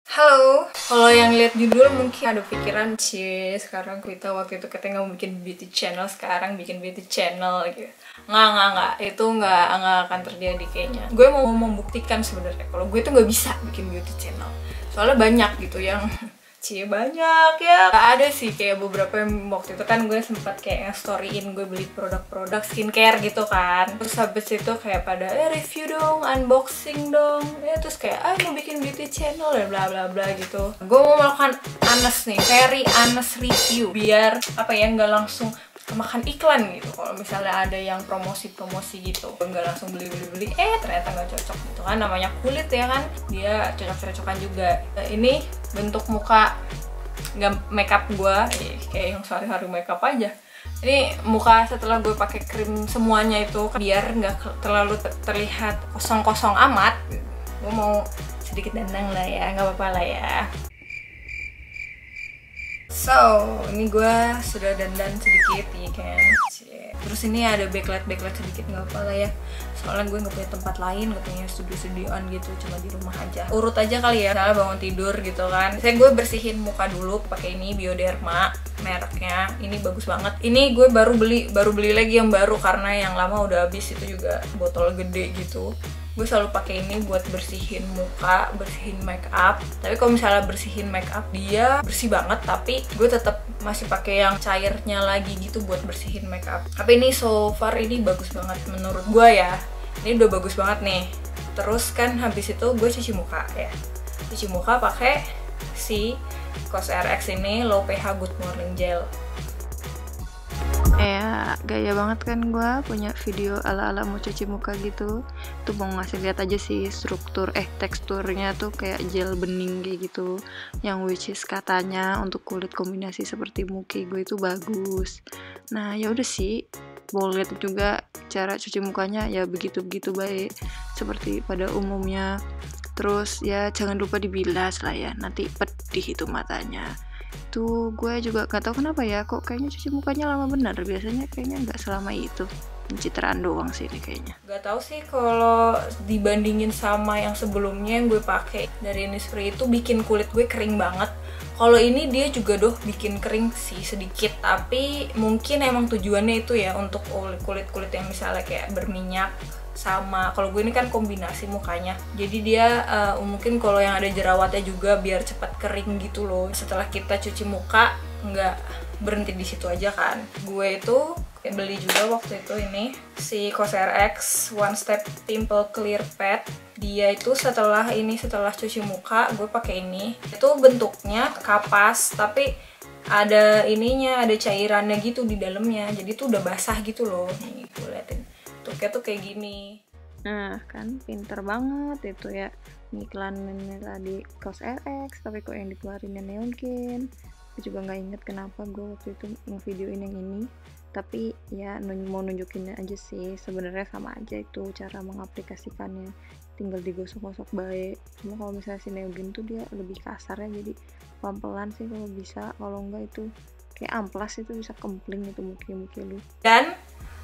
Halo, kalau yang lihat judul mungkin ada pikiran sekarang kita waktu itu katanya mau bikin beauty channel, sekarang bikin beauty channel gitu. Nggak, itu nggak akan terjadi kayaknya. Gue mau membuktikan sebenarnya kalau gue tuh nggak bisa bikin beauty channel. Soalnya banyak gitu yang banyak ya. Gak ada sih, kayak beberapa yang waktu itu kan gue sempat kayak nge-storyin gue beli produk-produk skincare gitu kan. Terus habis itu kayak pada review dong, unboxing dong. Ya terus kayak mau bikin beauty channel dan bla bla bla gitu. Gue mau melakukan honest nih, very honest review biar apa ya, nggak langsung makan iklan gitu. Kalau misalnya ada yang promosi-promosi gitu, nggak langsung beli ternyata nggak cocok gitu kan, namanya kulit ya kan, dia cocok-cocokan juga. Ini bentuk muka nggak makeup gue kayak yang sehari-hari makeup aja. Ini muka setelah gue pakai krim semuanya itu kan, biar nggak terlalu terlihat kosong-kosong amat. Gue mau sedikit dandang lah ya, nggak apa-apa lah ya. So, ini gue sudah dandan sedikit ya kan. Terus ini ada backlight sedikit, nggak apa lah ya. Soalnya gue nggak punya tempat lain, nggak punya studio-studioan gitu, cuma di rumah aja. Urut aja kali ya, misalnya bangun tidur gitu kan. Saya gue bersihin muka dulu pakai ini Bioderma mereknya. Ini bagus banget. Ini gue baru beli lagi yang baru karena yang lama udah habis, itu juga botol gede gitu. Gue selalu pakai ini buat bersihin muka, bersihin make up. Tapi kalau misalnya bersihin make up, dia bersih banget, tapi gue tetap masih pakai yang cairnya lagi gitu buat bersihin make up. Tapi ini so far ini bagus banget menurut gue ya. Ini udah bagus banget nih. Terus kan habis itu gue cuci muka ya. Cuci muka pakai si COSRX ini Low pH Good Morning Gel. Ya gaya banget kan gue punya video ala-ala mau cuci muka gitu. Tuh mau ngasih lihat aja sih teksturnya tuh kayak gel bening kayak gitu, yang which is katanya untuk kulit kombinasi seperti muki gue itu bagus. Nah ya udah sih, boleh lihat juga cara cuci mukanya ya begitu-begitu baik seperti pada umumnya. Terus ya jangan lupa dibilas lah ya, nanti pedih itu matanya. Tuh gue juga gak tahu kenapa ya, kok kayaknya cuci mukanya lama bener. Biasanya kayaknya nggak selama itu, pencitraan doang sih ini kayaknya. Gak tahu sih kalau dibandingin sama yang sebelumnya yang gue pakai dari Innisfree itu bikin kulit gue kering banget. Kalau ini dia juga bikin kering sih sedikit, tapi mungkin emang tujuannya itu ya untuk kulit-kulit yang misalnya kayak berminyak. Sama kalau gue ini kan kombinasi mukanya, jadi dia mungkin kalau yang ada jerawatnya juga biar cepat kering gitu loh. Setelah kita cuci muka nggak berhenti di situ aja kan. Gue itu beli juga waktu itu ini si COSRX One Step Pimple Clear Pad. Dia itu setelah cuci muka gue pakai ini. Itu bentuknya kapas tapi ada cairannya gitu di dalamnya, jadi tuh udah basah gitu loh. Nih gue liatin tuh kayak gini. Nah kan pinter banget itu ya, iklannya tadi COSRX tapi kok yang dikeluarinnya Neonkin. Gue juga nggak inget kenapa gue waktu itu ngevideoin yang ini, tapi ya mau nunjukin aja sih sebenarnya sama aja itu cara mengaplikasikannya, tinggal digosok-gosok baik. Cuma kalau misalnya si Neogen tuh dia lebih kasar ya, jadi pelan-pelan sih kalau bisa, kalau enggak itu kayak amplas itu bisa kempling itu muki lu. Dan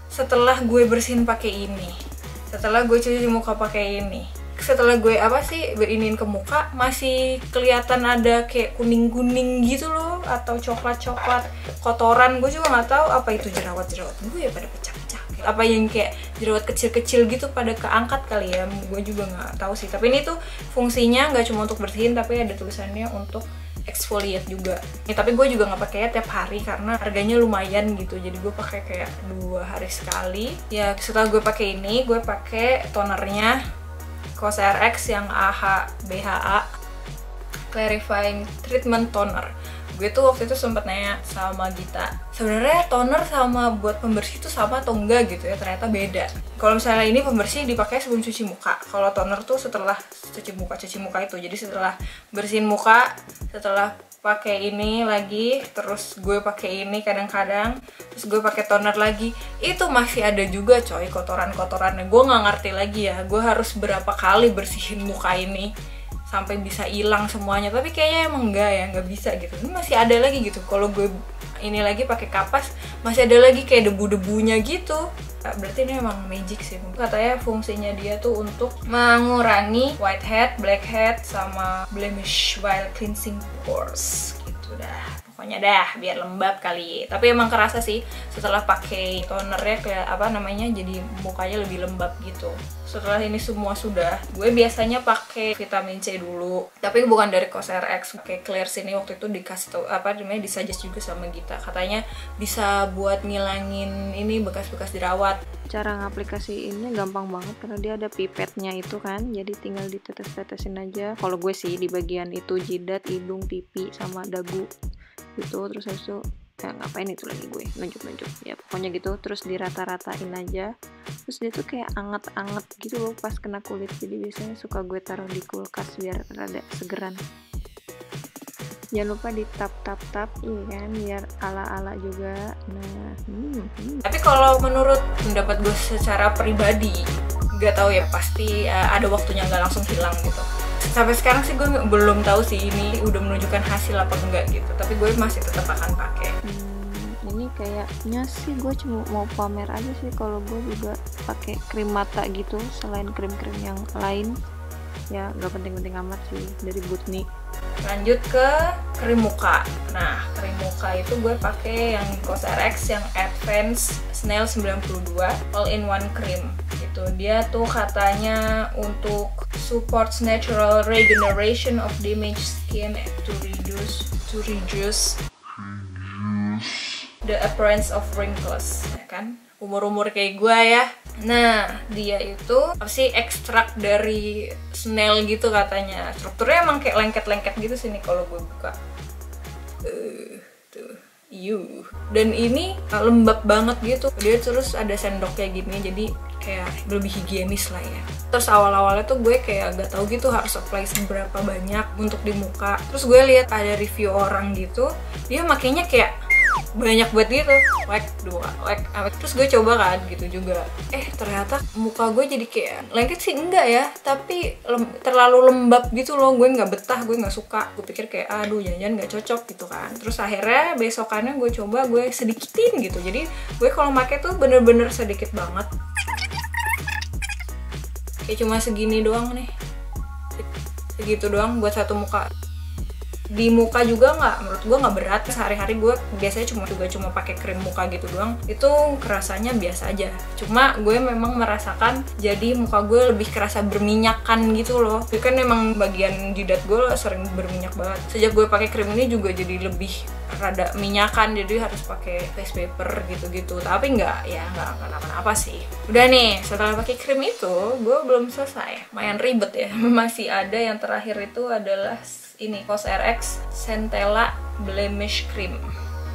setelah gue bersihin pakai ini, setelah gue cuci muka pakai ini, setelah gue berinin ke muka, masih kelihatan ada kayak kuning-kuning gitu loh, atau coklat-coklat kotoran. Gue juga nggak tahu apa itu jerawat gue ya pada pecah-pecah, apa yang kayak jerawat kecil-kecil gitu pada keangkat kali ya, gue juga nggak tahu sih. Tapi ini tuh fungsinya nggak cuma untuk bersihin, tapi ada tulisannya untuk exfoliate juga. Ya, tapi gue juga nggak pakainya tiap hari karena harganya lumayan gitu, jadi gue pakai kayak 2 hari sekali. Ya setelah gue pakai ini, gue pakai tonernya COSRX yang BHA Clarifying Treatment Toner. Gue tuh waktu itu sempet nanya sama Gita, sebenarnya toner sama buat pembersih itu sama atau enggak gitu ya. Ternyata beda. Kalau misalnya ini pembersih dipakai sebelum cuci muka, kalau toner tuh setelah cuci muka itu. Jadi setelah bersihin muka, setelah pakai ini lagi, terus gue pakai ini kadang-kadang, terus gue pakai toner lagi, itu masih ada juga coy kotoran-kotorannya. Gue nggak ngerti lagi ya, gue harus berapa kali bersihin muka ini sampai bisa hilang semuanya. Tapi kayaknya emang nggak bisa gitu. Ini masih ada lagi gitu. Kalau gue ini lagi pakai kapas, masih ada lagi kayak debu-debunya gitu. Berarti ini emang magic sih. Katanya fungsinya dia tuh untuk mengurangi whitehead, blackhead, sama blemish while cleansing pores gitu dah. Pokoknya dah biar lembab kali. Tapi emang kerasa sih setelah pakai tonernya kayak apa namanya, jadi mukanya lebih lembab gitu. Setelah ini semua sudah, gue biasanya pakai vitamin C dulu. Tapi bukan dari COSRX, pakai Clears ini waktu itu dikasih tau apa namanya, disuggest juga sama Gita. Katanya bisa buat ngilangin ini bekas-bekas jerawat. Cara ngaplikasiinnya gampang banget karena dia ada pipetnya itu kan, jadi tinggal ditetes-tetesin aja. Kalau gue sih di bagian itu jidat, hidung, pipi, sama dagu gitu. Terus habis itu ngapain itu lagi gue nunjuk-nunjuk ya pokoknya gitu, terus dirata-ratain aja. Terus dia tuh kayak anget-anget gitu loh pas kena kulit, jadi biasanya suka gue taruh di kulkas biar rada segeran. Jangan lupa di tap-tap-tap ini kan biar ala-ala juga. Nah, Tapi kalau menurut pendapat gue secara pribadi, gak tahu ya, pasti ada waktunya nggak langsung hilang gitu. Sampai sekarang sih gue belum tahu sih ini udah menunjukkan hasil apa enggak gitu. Tapi gue masih tetap akan pakai. Ini kayaknya sih gue cuma mau pamer aja sih. Kalau gue juga pakai krim mata gitu selain krim-krim yang lain. Ya nggak penting-penting amat sih dari Butni. Lanjut ke krim muka. Nah, krim muka itu gue pakai yang COSRX yang Advanced Snail 92 All-in-One Cream. Itu dia tuh katanya untuk supports natural regeneration of damaged skin to reduce the appearance of wrinkles, ya kan? Umur-umur kayak gue ya. Nah, dia itu pasti ekstrak dari snail gitu katanya. Strukturnya emang kayak lengket-lengket gitu sih nih kalau gue buka. Tuh. Dan ini lembab banget gitu. Dia terus ada sendoknya gini, jadi kayak lebih higienis lah ya. Terus awal-awalnya tuh gue kayak gak tahu gitu harus apply seberapa banyak untuk di muka. Terus gue lihat ada review orang gitu, dia makainya kayak banyak buat gitu, like 2, like. Terus gue coba kan gitu juga, ternyata muka gue jadi kayak lengket sih enggak ya, tapi terlalu lembab gitu loh. Gue nggak betah, gue nggak suka. Gue pikir kayak aduh jangan-jangan nggak cocok gitu kan. Terus akhirnya besokannya gue coba, gue sedikitin gitu. Jadi gue kalau pakai tuh bener-bener sedikit banget, kayak cuma segini doang nih, segitu doang buat satu muka. Di muka juga menurut gue nggak berat. Sehari-hari gue biasanya cuma pakai krim muka gitu doang, itu kerasanya biasa aja. Cuma gue memang merasakan jadi muka gue lebih kerasa berminyakan gitu loh. Itu kan memang bagian jidat gue sering berminyak banget. Sejak gue pakai krim ini juga jadi lebih rada minyakan, jadi harus pakai face paper gitu-gitu. Tapi nggak kenapa-napa sih. Udah nih, setelah pakai krim itu gue belum selesai, lumayan ribet ya. Masih ada yang terakhir itu adalah ini COSRX Centella Blemish Cream.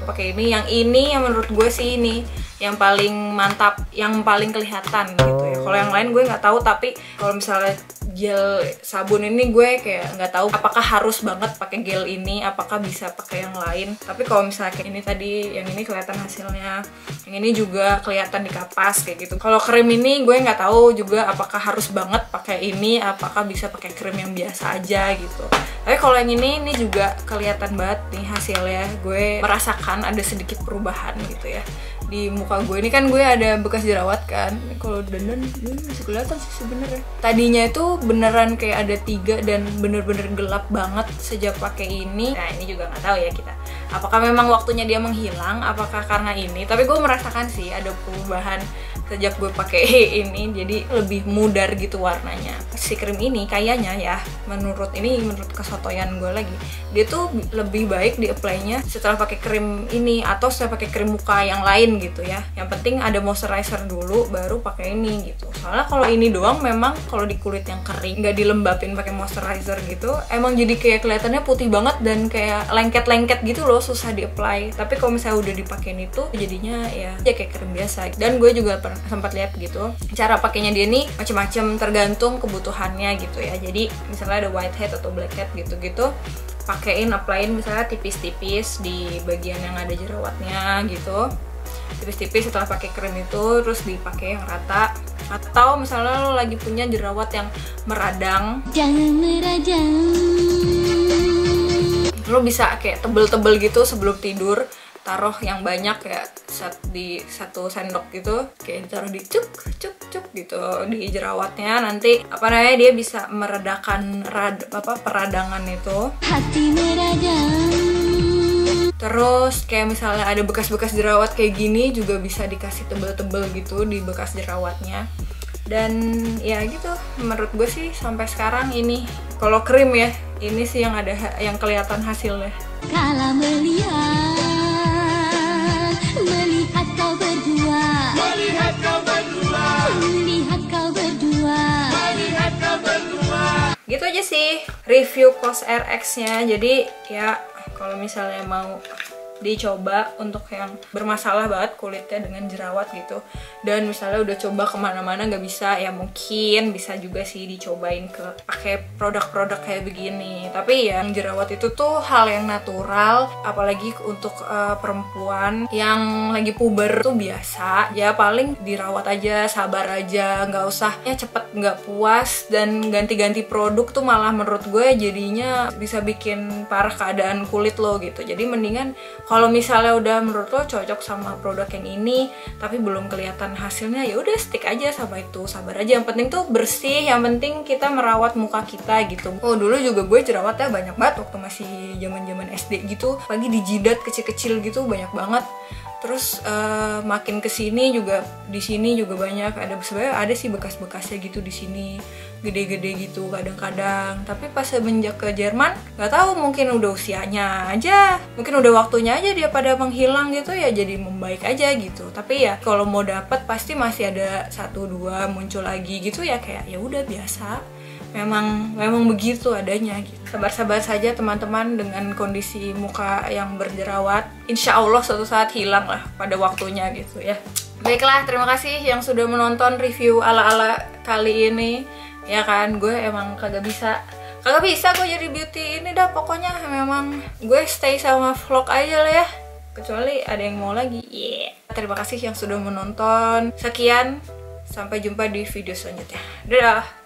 Pakai ini yang menurut gue sih ini yang paling mantap, yang paling kelihatan gitu ya. Kalau yang lain gue nggak tahu, tapi kalau misalnya gel sabun ini gue kayak nggak tahu apakah harus banget pakai gel ini, apakah bisa pakai yang lain. Tapi kalau misalnya kayak ini tadi, yang ini kelihatan hasilnya, yang ini juga kelihatan di kapas kayak gitu. Kalau krim ini gue nggak tahu juga apakah harus banget pakai ini, apakah bisa pakai krim yang biasa aja gitu. Tapi kalau yang ini juga kelihatan banget nih hasilnya. Gue merasakan ada sedikit perubahan gitu ya di muka gue. Ini kan gue ada bekas jerawat kan, kalau dandan gue masih kelihatan sih sebenarnya. Tadinya itu beneran kayak ada 3 dan bener-bener gelap banget sejak pakai ini. Nah ini juga nggak tahu ya kita, apakah memang waktunya dia menghilang, apakah karena ini. Tapi gue merasakan sih ada perubahan sejak gue pakai ini, jadi lebih mudar gitu warnanya. Si krim ini kayaknya ya, menurut kesotoyan gue lagi, dia tuh lebih baik di apply-nya setelah pakai krim ini atau setelah pakai krim muka yang lain gitu ya. Yang penting ada moisturizer dulu baru pakai ini gitu. Soalnya kalau ini doang memang kalau di kulit yang kering nggak dilembapin pakai moisturizer gitu, emang jadi kayak kelihatannya putih banget dan kayak lengket-lengket gitu loh, susah di apply. Tapi kalau misalnya udah dipakein itu jadinya ya kayak krim biasa. Dan gue juga sempat lihat gitu cara pakainya dia nih macam-macam tergantung kebutuhannya gitu ya. Jadi misalnya ada whitehead atau blackhead gitu-gitu, pakein applyin misalnya tipis-tipis di bagian yang ada jerawatnya gitu, tipis-tipis setelah pakai krim itu, terus dipakai yang rata. Atau misalnya lo lagi punya jerawat yang meradang, jangan meradang, lo bisa kayak tebel-tebel gitu sebelum tidur, taruh yang banyak kayak di 1 sendok gitu, kayak ditaruh di cuk gitu di jerawatnya. Nanti apa namanya, dia bisa meredakan peradangan itu. Hati meradang. Terus kayak misalnya ada bekas-bekas jerawat kayak gini juga bisa dikasih tebel-tebel gitu di bekas jerawatnya. Dan ya gitu, menurut gue sih sampai sekarang ini kalau krim ya, ini sih yang ada yang kelihatan hasilnya. Kala melihat kau berdua, melihat kau berdua, melihat kau berdua, melihat kau berdua. Gitu aja sih review COSRX-nya. Jadi ya kalau misalnya mau dicoba untuk yang bermasalah banget kulitnya dengan jerawat gitu, dan misalnya udah coba kemana-mana nggak bisa, ya mungkin bisa juga sih dicobain ke pakai produk-produk kayak begini. Tapi ya jerawat itu tuh hal yang natural, apalagi untuk perempuan yang lagi puber tuh biasa ya, paling dirawat aja, sabar aja, nggak usah ya cepet nggak puas dan ganti-ganti produk tuh malah menurut gue jadinya bisa bikin parah keadaan kulit lo gitu. Jadi mendingan kalau misalnya udah menurut lo cocok sama produk yang ini tapi belum kelihatan hasilnya, ya udah stick aja sama itu, sabar aja. Yang penting tuh bersih, yang penting kita merawat muka kita gitu. Oh dulu juga gue jerawatnya banyak banget waktu masih zaman SD gitu, pagi di jidat kecil-kecil gitu banyak banget. Terus makin kesini juga di sini juga banyak, sebenarnya ada sih bekas-bekasnya gitu di sini, gede-gede gitu kadang-kadang. Tapi pas semenjak ke Jerman nggak tahu, mungkin udah usianya aja, mungkin udah waktunya aja dia pada menghilang gitu ya, jadi membaik aja gitu. Tapi ya kalau mau dapet pasti masih ada 1-2 muncul lagi gitu ya, kayak ya udah biasa. Memang begitu adanya gitu. Sabar-sabar saja teman-teman dengan kondisi muka yang berjerawat. Insya Allah suatu saat hilang lah pada waktunya gitu ya. Baiklah, terima kasih yang sudah menonton review ala-ala kali ini. Ya kan, gue emang kagak bisa gue jadi beauty ini dah. Pokoknya memang gue stay sama vlog aja lah ya, kecuali ada yang mau lagi. Terima kasih yang sudah menonton. Sekian, sampai jumpa di video selanjutnya. Dadah.